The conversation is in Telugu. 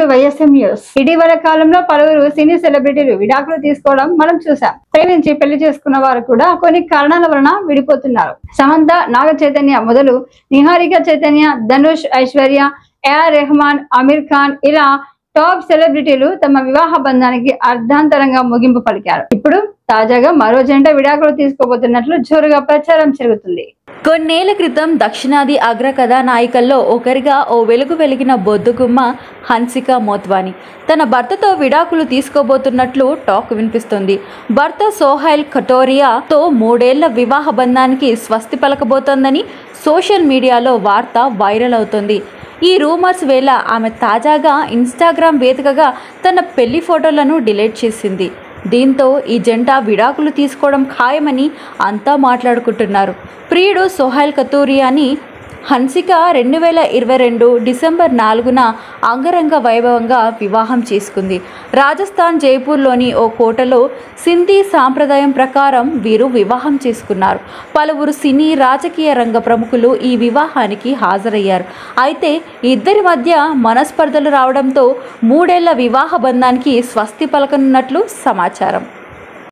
To YSM news. ఇటీవల కాలంలో పలువురు సినీ సెలబ్రిటీలు విడాకులు తీసుకోవడం మనం చూసాం. ప్రేమించి పెళ్లి చేసుకున్న వారు కూడా కొన్ని కారణాల వలన విడిపోతున్నారు. సమంత, నాగ చైతన్య మొదలు నిహారిక చైతన్య, ధనుష్, ఐశ్వర్య, ఏఆర్ రెహమాన్, అమీర్ ఖాన్ ఇలా టాప్ సెలబ్రిటీలు తమ వివాహ బంధానికి అర్ధాంతరంగా ముగింపు పలికారు. ఇప్పుడు తాజాగా మరో జంట విడాకులు తీసుకోబోతున్నట్లు జోరుగా ప్రచారం జరుగుతుంది. కొన్నేళ్ల క్రితం దక్షిణాది అగ్ర కథానాయికల్లో ఒకరిగా ఓ వెలుగు వెలిగిన బొద్దుగుమ్మ హన్సిక మోత్వాని తన భర్తతో విడాకులు తీసుకోబోతున్నట్లు టాక్ వినిపిస్తుంది. భర్త సోహైల్ కటోరియాతో 3 ఏళ్ల వివాహ బంధానికి స్వస్తి పలకబోతోందని సోషల్ మీడియాలో వార్త వైరల్ అవుతుంది. ఈ రూమర్స్ వేళ ఆమె తాజాగా ఇన్స్టాగ్రామ్ వేదికగా తన పెళ్లి ఫోటోలను డిలీట్ చేసింది. దీంతో ఈ జంట విడాకులు తీసుకోవడం ఖాయమని అంతా మాట్లాడుకుంటున్నారు. ప్రియుడు సోహైల్ కతూరియాని హన్సిక 2022 డిసెంబర్ 4న అంగరంగ వైభవంగా వివాహం చేసుకుంది. రాజస్థాన్ జైపూర్లోని ఓ కోటలో సింధీ సాంప్రదాయం ప్రకారం వీరు వివాహం చేసుకున్నారు. పలువురు సినీ, రాజకీయ రంగ ప్రముఖులు ఈ వివాహానికి హాజరయ్యారు. అయితే ఇద్దరి మధ్య మనస్పర్ధలు రావడంతో 3 ఏళ్ల వివాహ బంధానికి స్వస్తి పలకనున్నట్లు సమాచారం.